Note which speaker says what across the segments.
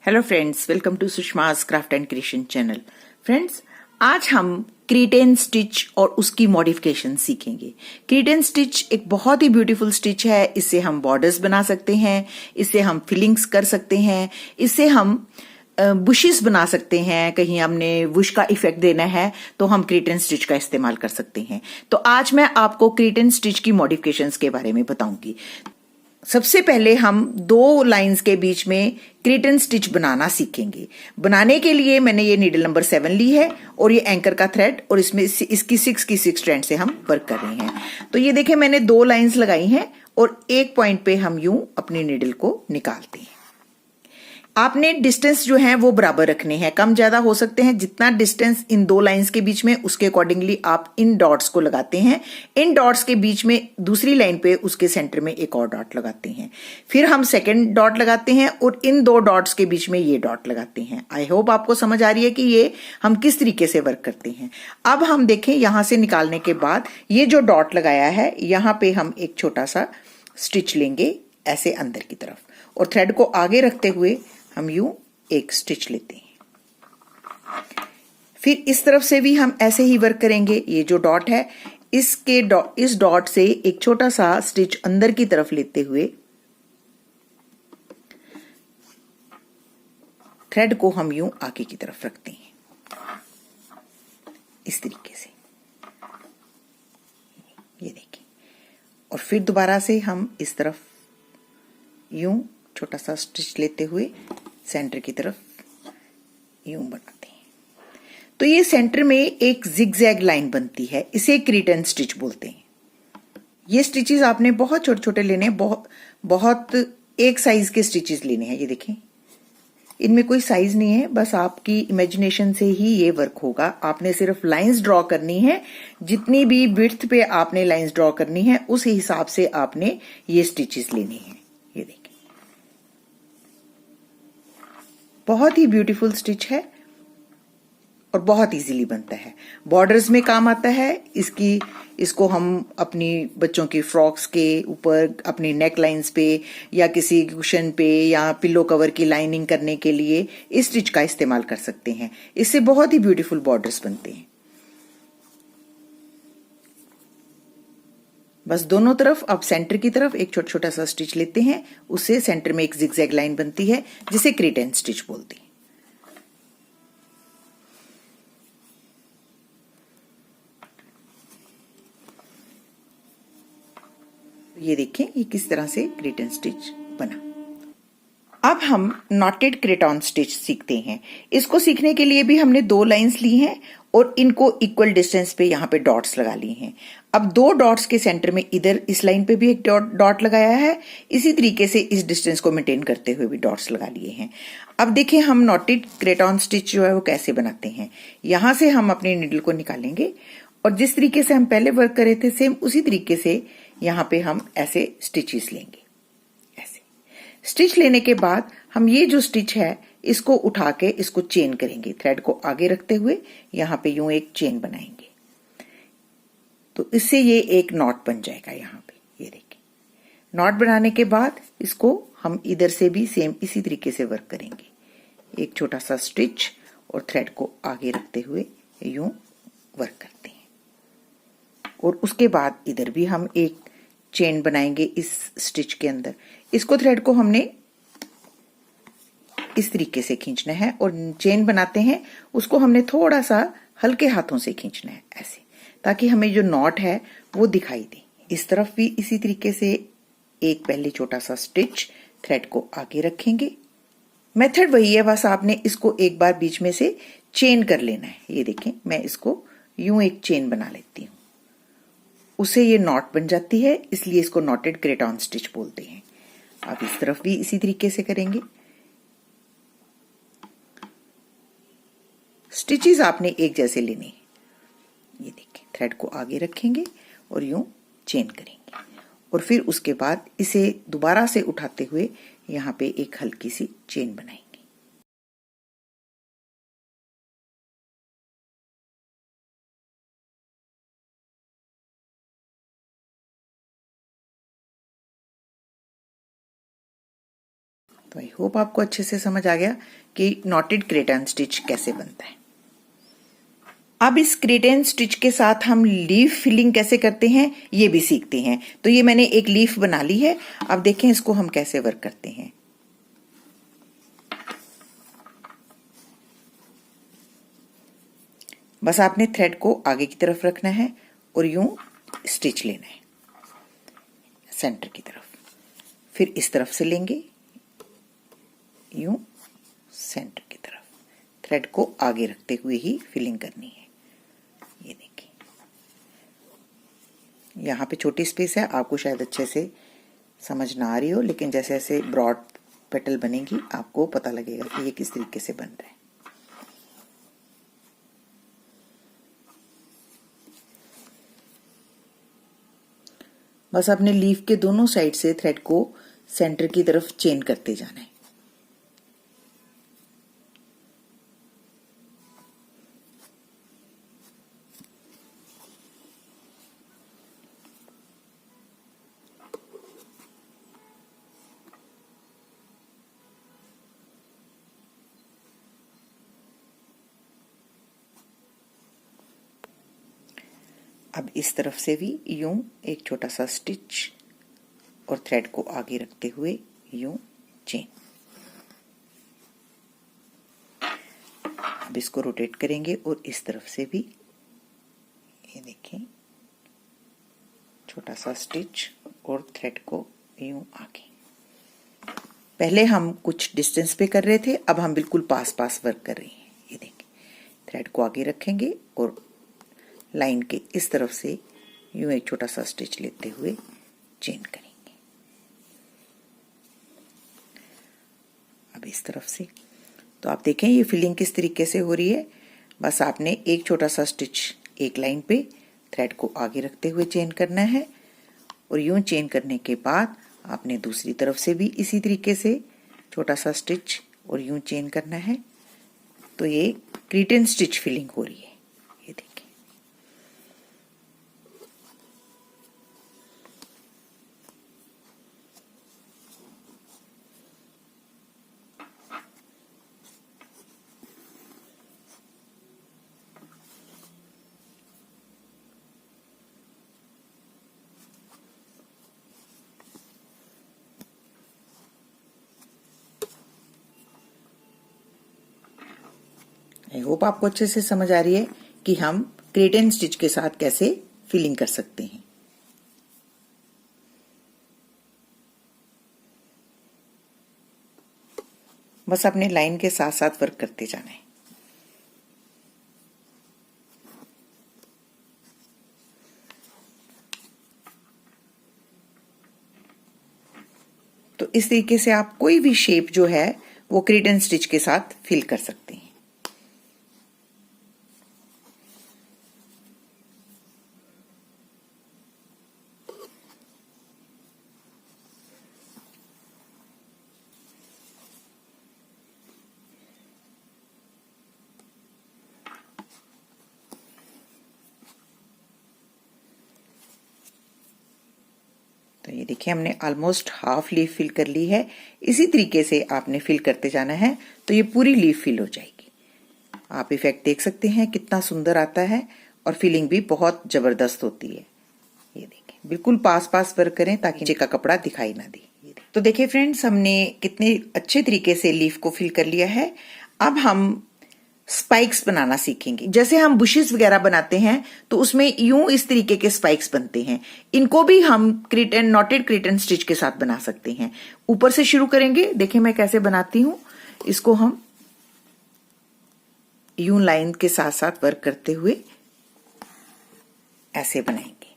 Speaker 1: Hello friends, welcome to Sushma's craft and creation channel. Friends, आज हम क्रीटेन stitch और उसकी मॉडिफिकेशन सीखेंगे। क्रीटेन स्टिच एक बहुत ही ब्यूटीफुल स्टिच है। इससे हम बॉर्डर्स बना सकते हैं, इससे हम फिलिंग्स कर सकते हैं, इससे हम बुशेस बना सकते हैं। कहीं हमने बुश का इफेक्ट देना है तो हम क्रीटेन स्टिच का इस्तेमाल कर सकते हैं। तो आज मैं आपको क्रीटेन स्टिच की मॉडिफिकेशंस के बारे में बताऊंगी। सबसे पहले हम दो लाइंस के बीच में क्रीटेन स्टिच बनाना सीखेंगे। बनाने के लिए मैंने ये नीडल नंबर 7 ली है और ये एंकर का थ्रेड, और इसमें इसकी 6 स्ट्रैंड से हम वर्क कर रहे हैं। तो ये देखें, मैंने दो लाइंस लगाई हैं और एक पॉइंट पे हम यूं अपनी नीडल को निकालते हैं। आपने डिस्टेंस जो है वो बराबर रखने हैं, कम ज्यादा हो सकते हैं। जितना डिस्टेंस इन दो लाइंस के बीच में, उसके अकॉर्डिंगली आप इन डॉट्स को लगाते हैं। इन डॉट्स के बीच में दूसरी लाइन पे उसके सेंटर में एक और डॉट लगाते हैं। फिर हम सेकंड डॉट लगाते हैं और इन दो डॉट्स के बीच में ये डॉट लगाते हैं। आई होप आपको समझ आ रही है कि ये हम किस तरीके से वर्क करते हैं। अब हम देखें, यहां से निकालने के बाद ये जो डॉट लगाया है, यहां पे हम एक छोटा सा स्टिच लेंगे ऐसे अंदर की तरफ, और थ्रेड को आगे रखते हुए हम यूं एक स्टिच लेते हैं। फिर इस तरफ से भी हम ऐसे ही वर्क करेंगे। ये जो डॉट है, इस डॉट से एक छोटा सा स्टिच अंदर की तरफ लेते हुए थ्रेड को हम यूं आगे की तरफ रखते हैं, इस तरीके से। ये देखिए, और फिर दोबारा से हम इस तरफ यूं छोटा सा स्टिच लेते हुए सेंटर की तरफ यूं बनाते हैं। तो ये सेंटर में एक जिगजैग लाइन बनती है, इसे क्रीटेन स्टिच बोलते हैं। ये स्टिचेस आपने बहुत छोटे छोटे लेने हैं, बहुत एक साइज के स्टिचेस लेने हैं। ये देखें, इनमें कोई साइज नहीं है, बस आपकी इमेजिनेशन से ही ये वर्क होगा। आपने सिर्फ लाइंस ड्रॉ करनी है, जितनी भी विड्थ पे आपने लाइंस ड्रॉ करनी है उस हिसाब से आपने ये स्टिचेस लेने हैं। ये देखें, बहुत ही ब्यूटीफुल स्टिच है और बहुत इजीली बनता है। बॉर्डर्स में काम आता है। इसको हम अपनी बच्चों की फ्रॉक्स के ऊपर, अपनी नेक लाइंस पे, या किसी कुशन पे, या पिलो कवर की लाइनिंग करने के लिए इस स्टिच का इस्तेमाल कर सकते हैं। इससे बहुत ही ब्यूटीफुल बॉर्डर्स बनते हैं। बस दोनों तरफ, अब सेंटर की तरफ एक छोटा छोटा सा स्टिच लेते हैं, उससे सेंटर में एक जिगजैग लाइन बनती है, जिसे क्रीटेन स्टिच बोलते हैं। ये देखें, ये किस तरह से क्रीटेन स्टिच बना। अब हम नॉटेड क्रेटॉन स्टिच सीखते हैं। इसको सीखने के लिए भी हमने दो लाइंस ली हैं और इनको इक्वल डिस्टेंस पे यहाँ पे डॉट्स लगा लिए हैं। अब दो डॉट्स के सेंटर में इधर इस लाइन पे भी एक डॉट लगाया है। इसी तरीके से इस डिस्टेंस को मेंटेन करते हुए भी डॉट्स लगा लिए हैं। अब देखिए, हम नॉटेड क्रेटॉन स्टिच जो है वो कैसे बनाते हैं। यहां से हम अपनी नीडल को निकालेंगे और जिस तरीके से हम पहले वर्क करे थे, सेम उसी तरीके से यहाँ पे हम ऐसे स्टिचेस लेंगे। स्टिच लेने के बाद हम ये जो स्टिच है इसको उठा के इसको चेन करेंगे। थ्रेड को आगे रखते हुए यहाँ पे यूं एक चेन बनाएंगे, तो इससे ये एक नॉट बन जाएगा। यहाँ पे ये देखिए, नॉट बनाने के बाद इसको हम इधर से भी सेम इसी तरीके से वर्क करेंगे। एक छोटा सा स्टिच और थ्रेड को आगे रखते हुए यूं वर्क करते हैं, और उसके बाद इधर भी हम एक चेन बनाएंगे इस स्टिच के अंदर। इसको थ्रेड को हमने इस तरीके से खींचना है, और चेन बनाते हैं उसको हमने थोड़ा सा हल्के हाथों से खींचना है ऐसे, ताकि हमें जो नॉट है वो दिखाई दे। इस तरफ भी इसी तरीके से एक पहले छोटा सा स्टिच, थ्रेड को आगे रखेंगे। मेथड वही है, बस आपने इसको एक बार बीच में से चेन कर लेना है। ये देखें, मैं इसको यूं एक चेन बना लेती हूँ, उससे ये नॉट बन जाती है, इसलिए इसको नॉटेड क्रेटॉन स्टिच बोलते हैं। अब इस तरफ भी इसी तरीके से करेंगे। स्टिचेस आपने एक जैसे लेने हैं। ये देखिए, थ्रेड को आगे रखेंगे और यूं चेन करेंगे, और फिर उसके बाद इसे दोबारा से उठाते हुए यहाँ पे एक हल्की सी चेन बनाएंगे। तो आई होप आपको अच्छे से समझ आ गया कि नॉटेड क्रेटन स्टिच कैसे बनता है। अब इस क्रेटन स्टिच के साथ हम लीफ फिलिंग कैसे करते हैं ये भी सीखते हैं। तो ये मैंने एक लीफ बना ली है। अब देखें इसको हम कैसे वर्क करते हैं। बस आपने थ्रेड को आगे की तरफ रखना है और यूं स्टिच लेना है सेंटर की तरफ, फिर इस तरफ से लेंगे यूं सेंटर की तरफ, थ्रेड को आगे रखते हुए ही फिलिंग करनी है। ये देखिए यहाँ पे छोटी स्पेस है, आपको शायद अच्छे से समझ ना आ रही हो, लेकिन जैसे जैसे ब्रॉड पेटल बनेगी आपको पता लगेगा कि ये किस तरीके से बन रहा है। बस अपने लीफ के दोनों साइड से थ्रेड को सेंटर की तरफ चेन करते जाना है। अब इस तरफ से भी यूं एक छोटा सा स्टिच और थ्रेड को आगे रखते हुए यूं चेन। अब इसको रोटेट करेंगे और इस तरफ से भी ये देखें छोटा सा स्टिच और थ्रेड को यूं आगे। पहले हम कुछ डिस्टेंस पे कर रहे थे, अब हम बिल्कुल पास पास वर्क कर रहे हैं। ये देखें थ्रेड को आगे रखेंगे और लाइन के इस तरफ से यूं एक छोटा सा स्टिच लेते हुए चेन करेंगे। अब इस तरफ से तो आप देखें ये फिलिंग किस तरीके से हो रही है। बस आपने एक छोटा सा स्टिच एक लाइन पे थ्रेड को आगे रखते हुए चेन करना है और यूं चेन करने के बाद आपने दूसरी तरफ से भी इसी तरीके से छोटा सा स्टिच और यूं चेन करना है। तो ये क्रीटन स्टिच फिलिंग हो रही है। ये देखिए आई होप आपको अच्छे से समझ आ रही है कि हम क्रेटन स्टिच के साथ कैसे फिलिंग कर सकते हैं। बस अपने लाइन के साथ साथ वर्क करते जाना है। तो इस तरीके से आप कोई भी शेप जो है वो क्रेटन स्टिच के साथ फिल कर सकते हैं। तो ये देखिए हमने ऑलमोस्ट हाफ लीफ फिल कर ली है। इसी तरीके से आपने फिल करते जाना है तो ये पूरी लीफ फिल हो जाएगी। आप इफेक्ट देख सकते हैं कितना सुंदर आता है और फिलिंग भी बहुत जबरदस्त होती है। ये देखिए बिल्कुल पास पास वर्क करें ताकि नीचे का कपड़ा दिखाई ना दे। तो देखिए फ्रेंड्स हमने कितने अच्छे तरीके से लीफ को फिल कर लिया है। अब हम स्पाइक्स बनाना सीखेंगे। जैसे हम बुशेस वगैरह बनाते हैं तो उसमें यूं इस तरीके के स्पाइक्स बनते हैं। इनको भी हम क्रेटन नॉटेड क्रेटन स्टिच के साथ बना सकते हैं। ऊपर से शुरू करेंगे। देखिए मैं कैसे बनाती हूं। इसको हम यूं लाइन के साथ साथ वर्क करते हुए ऐसे बनाएंगे।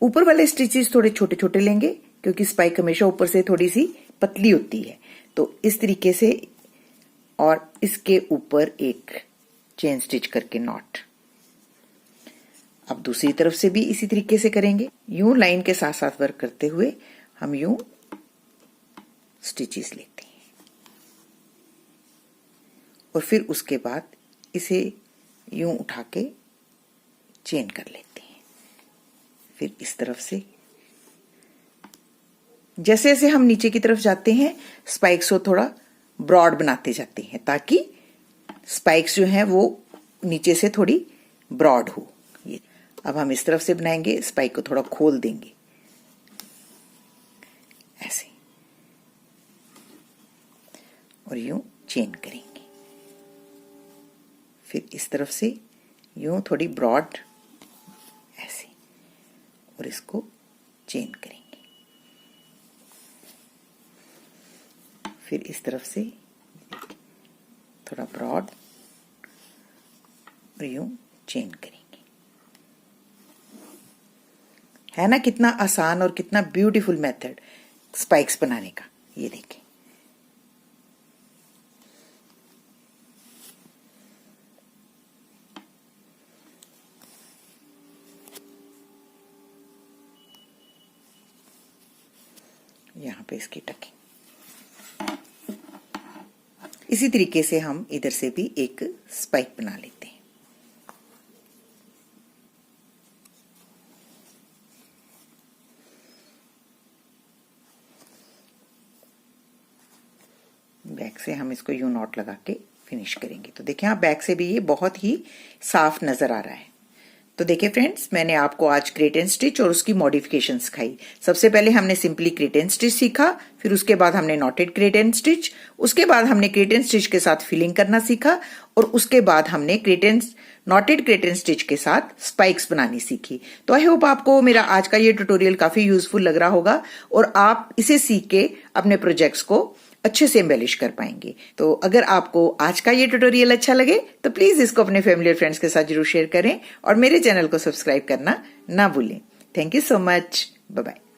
Speaker 1: ऊपर वाले स्टिचेस थोड़े छोटे छोटे लेंगे क्योंकि स्पाइक हमेशा ऊपर से थोड़ी सी पतली होती है। तो इस तरीके से और इसके ऊपर एक चेन स्टिच करके नॉट। अब दूसरी तरफ से भी इसी तरीके से करेंगे। यूं लाइन के साथ साथ वर्क करते हुए हम यूं स्टिचेस लेते हैं और फिर उसके बाद इसे यूं उठा के चेन कर लेते हैं। फिर इस तरफ से जैसे जैसे हम नीचे की तरफ जाते हैं स्पाइक्स को थोड़ा ब्रॉड बनाते जाते हैं ताकि स्पाइक्स जो हैं वो नीचे से थोड़ी ब्रॉड हो। ये अब हम इस तरफ से बनाएंगे, स्पाइक को थोड़ा खोल देंगे ऐसे और यूं चेन करेंगे। फिर इस तरफ से यूं थोड़ी ब्रॉड ऐसे और इसको चेन करेंगे। फिर इस तरफ से थोड़ा ब्रॉड और यूं चेन करेंगे। है ना कितना आसान और कितना ब्यूटीफुल मेथड स्पाइक्स बनाने का। ये देखें, यहां पे इसकी टकिंग। इसी तरीके से हम इधर से भी एक स्पाइक बना लेते हैं। बैक से हम इसको यूं नॉट लगा के फिनिश करेंगे। तो देखिए, बैक से भी ये बहुत ही साफ नजर आ रहा है। तो देखिए फ्रेंड्स, मैंने आपको आज क्रेट एंड स्टिच और उसकी मॉडिफिकेशन सिखाई। सबसे पहले हमने सिंपली क्रेट एंड स्टिच सीखा, फिर उसके बाद हमने नॉटेड क्रेट एंड स्टिच, उसके बाद हमने क्रेट एंड स्टिच के साथ फिलिंग करना सीखा और उसके बाद हमने नॉटेड क्रेट एंड स्टिच के साथ स्पाइक्स बनानी सीखी। तो आई होप आपको मेरा आज का ये ट्यूटोरियल काफी यूजफुल लग रहा होगा और आप इसे सीख के अपने प्रोजेक्ट्स को अच्छे से एम्बेलिश कर पाएंगे। तो अगर आपको आज का ये ट्यूटोरियल अच्छा लगे तो प्लीज इसको अपने फैमिली और फ्रेंड्स के साथ जरूर शेयर करें और मेरे चैनल को सब्सक्राइब करना ना भूलें। Thank you so much. Bye bye.